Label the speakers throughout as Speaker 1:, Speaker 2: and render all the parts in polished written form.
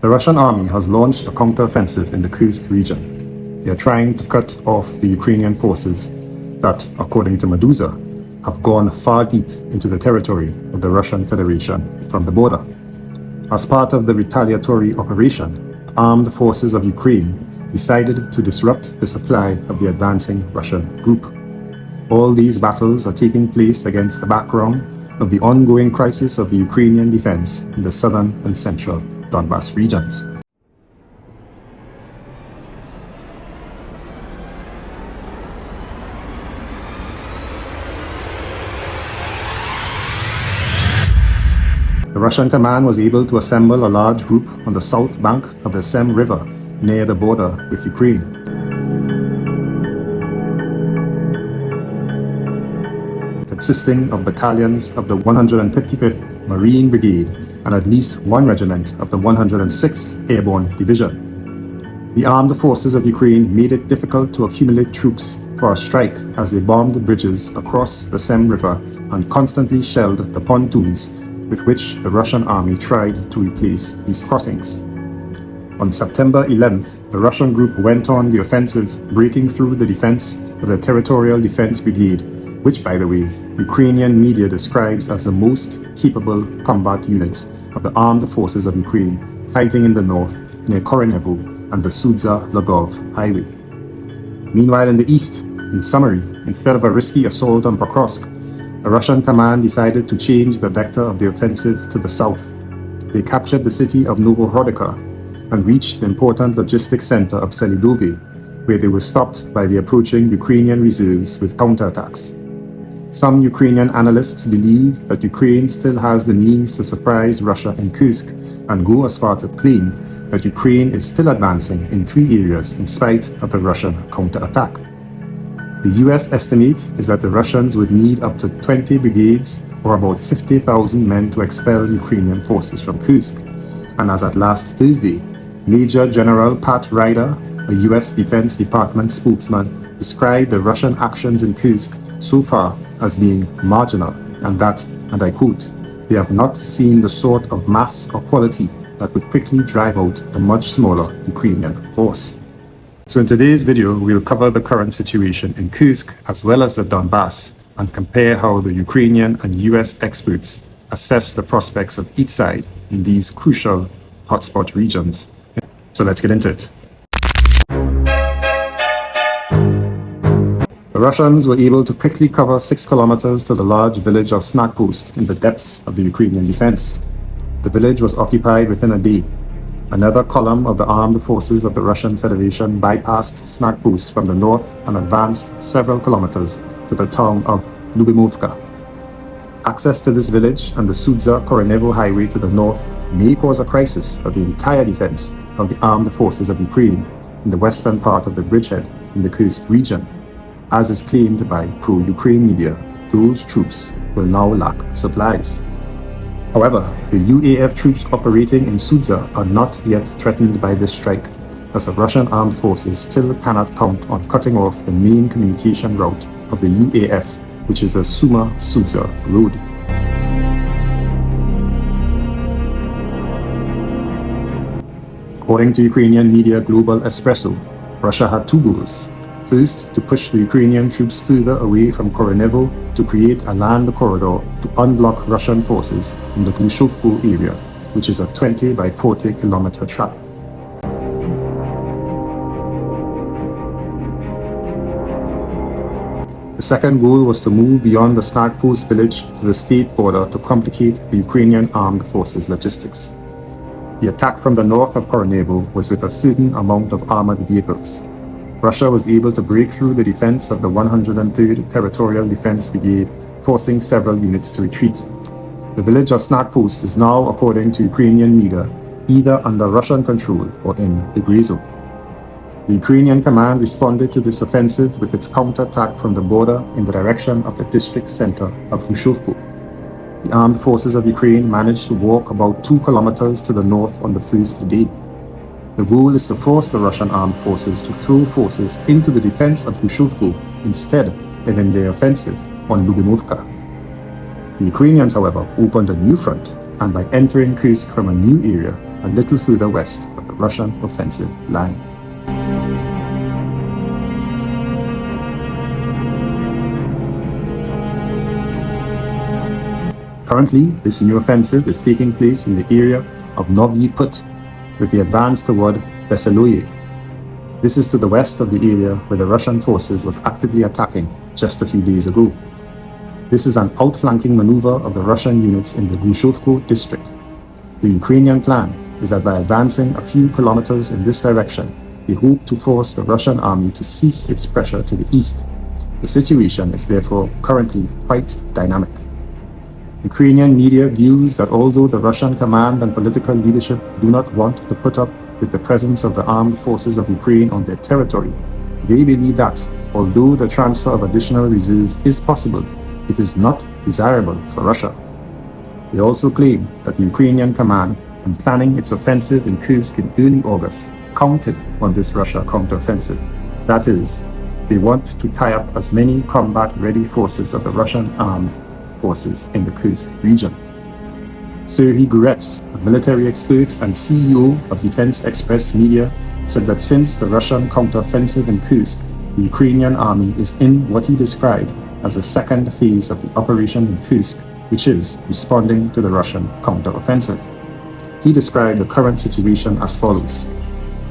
Speaker 1: The Russian army has launched a counter-offensive in the Kursk region. They are trying to cut off the Ukrainian forces that, according to Medusa, have gone far deep into the territory of the Russian Federation from the border. As part of the retaliatory operation, the armed forces of Ukraine decided to disrupt the supply of the advancing Russian group. All these battles are taking place against the background of the ongoing crisis of the Ukrainian defense in the southern and central Donbas regions. The Russian command was able to assemble a large group on the south bank of the Sem River near the border with Ukraine. Consisting of battalions of the 155th Marine Brigade and at least one regiment of the 106th Airborne Division. The armed forces of Ukraine made it difficult to accumulate troops for a strike as they bombed bridges across the Sem River and constantly shelled the pontoons with which the Russian army tried to replace these crossings. On September 11th, the Russian group went on the offensive, breaking through the defense of the Territorial Defense Brigade, which, by the way, Ukrainian media describes as the most capable combat units of the armed forces of Ukraine fighting in the north near Koronevo and the Sudza-Logov highway. Meanwhile, in the east, in summary, instead of a risky assault on Pokrovsk, the Russian command decided to change the vector of the offensive to the south. They captured the city of Novhorodika and reached the important logistics center of Selidove, where they were stopped by the approaching Ukrainian reserves with counterattacks. Some Ukrainian analysts believe that Ukraine still has the means to surprise Russia in Kursk and go as far to claim that Ukraine is still advancing in 3 areas in spite of the Russian counterattack. The US estimate is that the Russians would need up to 20 brigades or about 50,000 men to expel Ukrainian forces from Kursk. And as at last Thursday, Major General Pat Ryder, a US Defense Department spokesman, described the Russian actions in Kursk so far as being marginal, and that, and I quote, they have not seen the sort of mass or quality that would quickly drive out a much smaller Ukrainian force. So in today's video, we'll cover the current situation in Kursk as well as the Donbass and compare how the Ukrainian and US experts assess the prospects of each side in these crucial hotspot regions. So let's get into it. The Russians were able to quickly cover 6 kilometers to the large village of Snagpost in the depths of the Ukrainian defense. The village was occupied within a day. Another column of the armed forces of the Russian Federation bypassed Snagpost from the north and advanced several kilometers to the town of Lyubimovka. Access to this village and the Sudza-Koronevo highway to the north may cause a crisis of the entire defense of the armed forces of Ukraine in the western part of the bridgehead in the Kursk region. As is claimed by pro-Ukraine media, those troops will now lack supplies. However, the UAF troops operating in Sudza are not yet threatened by this strike, as the Russian armed forces still cannot count on cutting off the main communication route of the UAF, which is the Suma-Sudza road. According to Ukrainian media Global Espresso, Russia had 2 goals. First, to push the Ukrainian troops further away from Koronevo to create a land corridor to unblock Russian forces in the Glushovko area, which is a 20 by 40 kilometer tract. The second goal was to move beyond the Snagpost village to the state border to complicate the Ukrainian armed forces' logistics. The attack from the north of Koronevo was with a certain amount of armored vehicles. Russia was able to break through the defense of the 103rd Territorial Defense Brigade, forcing several units to retreat. The village of Snagpost is now, according to Ukrainian media, either under Russian control or in the gray zone. The Ukrainian command responded to this offensive with its counterattack from the border in the direction of the district center of Glushovko. The armed forces of Ukraine managed to walk about 2 kilometers to the north on the first day. The goal is to force the Russian armed forces to throw forces into the defense of Glushovko instead of in their offensive on Lyubimovka. The Ukrainians, however, opened a new front and by entering Kursk from a new area, a little further west of the Russian offensive line. Currently, this new offensive is taking place in the area of Novi Put, with the advance toward Veseloye. This is to the west of the area where the Russian forces was actively attacking just a few days ago. This is an outflanking maneuver of the Russian units in the Glushovko district. The Ukrainian plan is that by advancing a few kilometers in this direction, they hope to force the Russian army to cease its pressure to the east. The situation is therefore currently quite dynamic. Ukrainian media views that although the Russian command and political leadership do not want to put up with the presence of the armed forces of Ukraine on their territory, they believe that, although the transfer of additional reserves is possible, it is not desirable for Russia. They also claim that the Ukrainian command, in planning its offensive in Kursk in early August, counted on this Russia counteroffensive. That is, they want to tie up as many combat-ready forces of the Russian armed forces in the Kursk region. Serhiy Gurets, a military expert and CEO of Defense Express Media, said that since the Russian counteroffensive in Kursk, the Ukrainian army is in what he described as the second phase of the operation in Kursk, which is responding to the Russian counteroffensive. He described the current situation as follows: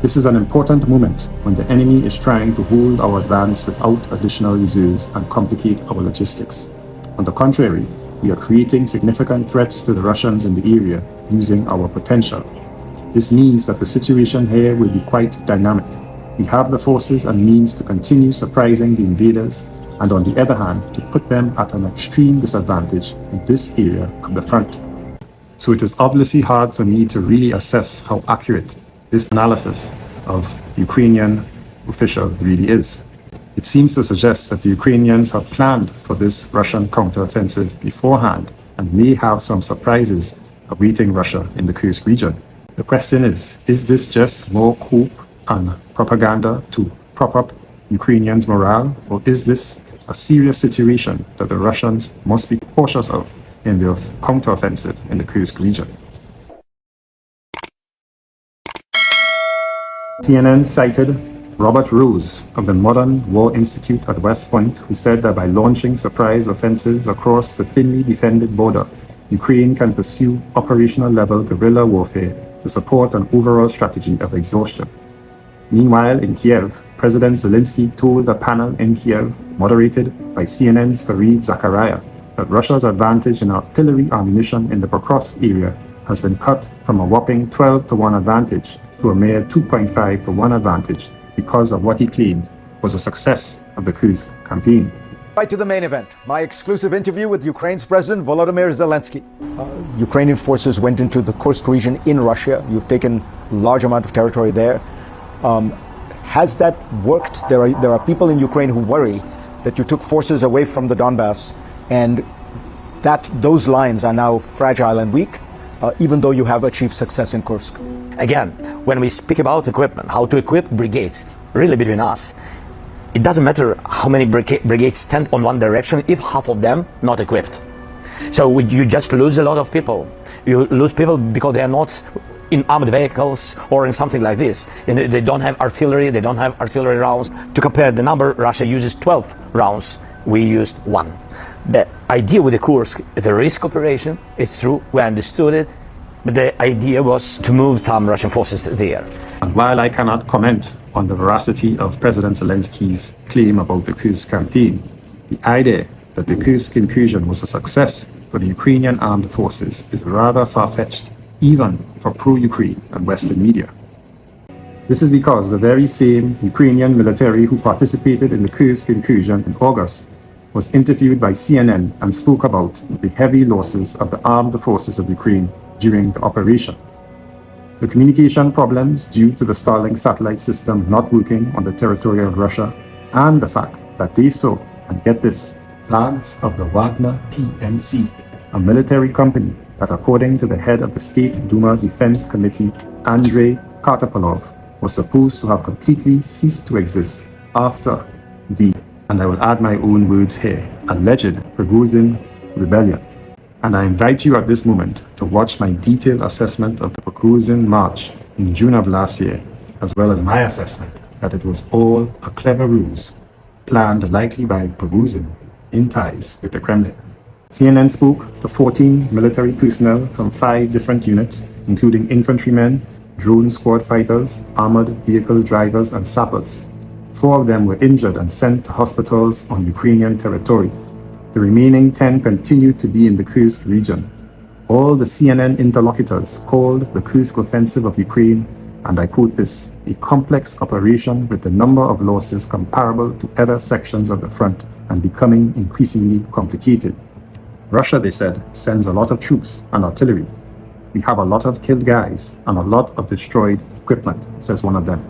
Speaker 1: "This is an important moment when the enemy is trying to hold our advance without additional reserves and complicate our logistics. On the contrary, we are creating significant threats to the Russians in the area using our potential. This means that the situation here will be quite dynamic. We have the forces and means to continue surprising the invaders, and on the other hand, to put them at an extreme disadvantage in this area of the front." So it is obviously hard for me to really assess how accurate this analysis of Ukrainian official really is. It seems to suggest that the Ukrainians have planned for this Russian counteroffensive beforehand and may have some surprises awaiting Russia in the Kursk region. The question is this just more coup and propaganda to prop up Ukrainians' morale, or is this a serious situation that the Russians must be cautious of in their counteroffensive in the Kursk region? CNN cited Robert Rose of the Modern War Institute at West Point, who said that by launching surprise offensives across the thinly defended border, Ukraine can pursue operational-level guerrilla warfare to support an overall strategy of exhaustion. Meanwhile, in Kiev, President Zelensky told a panel in Kiev, moderated by CNN's Fareed Zakaria, that Russia's advantage in artillery ammunition in the Pokrovsk area has been cut from a whopping 12-to-1 advantage to a mere 2.5-to-1 advantage because of what he claimed was a success of the Kursk campaign.
Speaker 2: Right to the main event, my exclusive interview with Ukraine's President Volodymyr Zelensky. Ukrainian forces went into the Kursk region in Russia. You've taken a large amount of territory there. Has that worked? There are people in Ukraine who worry that you took forces away from the Donbass and that those lines are now fragile and weak, even though you have achieved success in Kursk.
Speaker 3: Again, when we speak about equipment, how to equip brigades, really between us, it doesn't matter how many brigades stand on one direction if half of them not equipped. So you just lose a lot of people. You lose people because they are not in armored vehicles or in something like this. And they don't have artillery, they don't have artillery rounds. To compare the number, Russia uses 12 rounds, we used 1. The idea with the Kursk is a risk operation, it's true, we understood it, but the idea was to move some Russian forces there.
Speaker 1: And while I cannot comment on the veracity of President Zelensky's claim about the Kursk campaign, the idea that the Kursk incursion was a success for the Ukrainian armed forces is rather far-fetched, even for pro-Ukraine and Western media. This is because the very same Ukrainian military who participated in the Kursk incursion in August was interviewed by CNN and spoke about the heavy losses of the armed forces of Ukraine during the operation. The communication problems due to the Starlink satellite system not working on the territory of Russia, and the fact that they saw, and get this, flags of the Wagner PMC, a military company that, according to the head of the State Duma Defense Committee, Andrei Kartapolov, was supposed to have completely ceased to exist after the, and I will add my own words here, alleged Prigozhin rebellion. and I invite you at this moment to watch my detailed assessment of the Prokrusian march in June of last year, as well as my assessment that it was all a clever ruse, planned likely by Prigozhin in ties with the Kremlin. CNN spoke to 14 military personnel from 5 different units, including infantrymen, drone squad fighters, armored vehicle drivers, and sappers. 4 of them were injured and sent to hospitals on Ukrainian territory. The remaining 10 continued to be in the Kursk region. All the CNN interlocutors called the Kursk offensive of Ukraine, and I quote this, a complex operation with the number of losses comparable to other sections of the front and becoming increasingly complicated. Russia, they said, sends a lot of troops and artillery. We have a lot of killed guys and a lot of destroyed equipment, says one of them.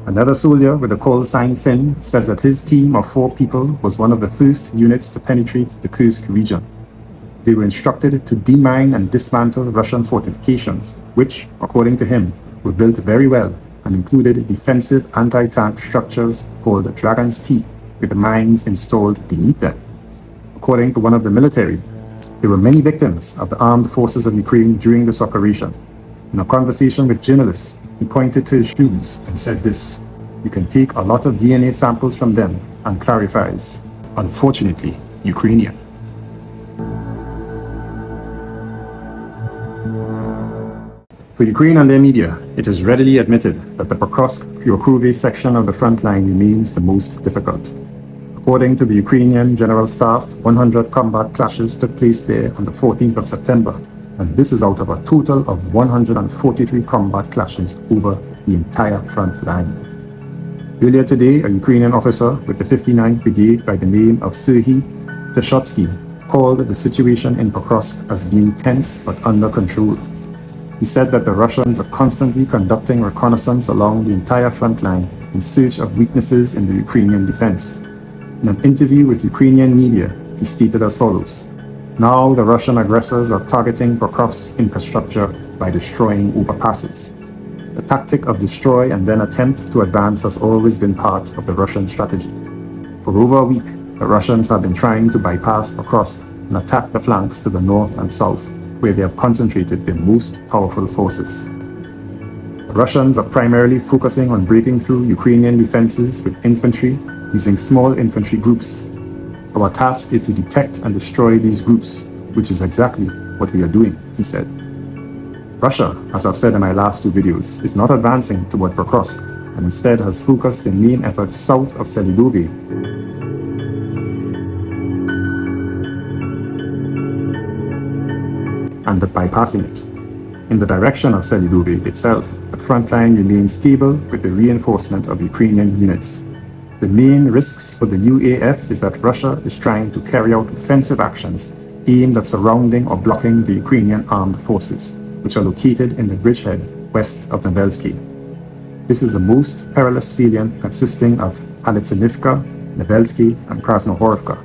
Speaker 1: Another soldier with a call sign Finn says that his team of 4 people was one of the first units to penetrate the Kursk region. They were instructed to demine and dismantle Russian fortifications, which, according to him, were built very well and included defensive anti-tank structures called Dragon's Teeth with the mines installed beneath them. According to one of the military, there were many victims of the armed forces of Ukraine during this operation. In a conversation with journalists, he pointed to his shoes and said this, "You can take a lot of DNA samples from them," and clarifies, "Unfortunately, Ukrainian." For Ukraine and their media, it is readily admitted that the Pokrovsk-Kharkiv section of the front line remains the most difficult. According to the Ukrainian General Staff, 100 combat clashes took place there on the 14th of September, and this is out of a total of 143 combat clashes over the entire front line. Earlier today, a Ukrainian officer with the 59th Brigade by the name of Serhiy Teshotsky called the situation in Pokrovsk as being tense but under control. He said that the Russians are constantly conducting reconnaissance along the entire front line in search of weaknesses in the Ukrainian defense. In an interview with Ukrainian media, he stated as follows, "Now the Russian aggressors are targeting Pokrovsk's infrastructure by destroying overpasses. The tactic of destroy and then attempt to advance has always been part of the Russian strategy. For over a week, the Russians have been trying to bypass Pokrovsk and attack the flanks to the north and south, where they have concentrated their most powerful forces. The Russians are primarily focusing on breaking through Ukrainian defenses with infantry using small infantry groups. Our task is to detect and destroy these groups, which is exactly what we are doing," he said. Russia, as I've said in my last 2 videos, is not advancing toward Pokrovsk and instead has focused their main efforts south of Selidove and bypassing it. In the direction of Selidove itself, the front line remains stable with the reinforcement of Ukrainian units. The main risks for the UAF is that Russia is trying to carry out offensive actions aimed at surrounding or blocking the Ukrainian armed forces, which are located in the bridgehead west of Nevelsky. This is the most perilous salient consisting of Palitsinivka, Nevelsky, and Krasnohorvika.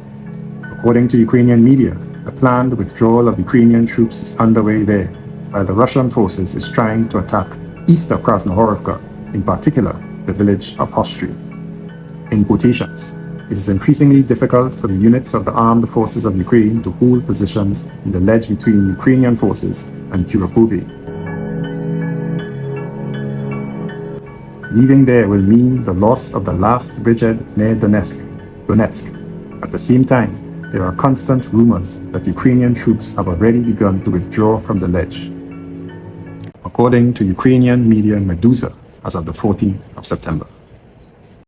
Speaker 1: According to Ukrainian media, a planned withdrawal of Ukrainian troops is underway there, while the Russian forces is trying to attack east of Krasnohorvika, in particular the village of Hostry. In quotations, it is increasingly difficult for the units of the armed forces of Ukraine to hold positions in the ledge between Ukrainian forces and Kharkiv. Leaving there will mean the loss of the last bridgehead near Donetsk. At the same time, there are constant rumors that Ukrainian troops have already begun to withdraw from the ledge. According to Ukrainian media Meduza, as of the 14th of September.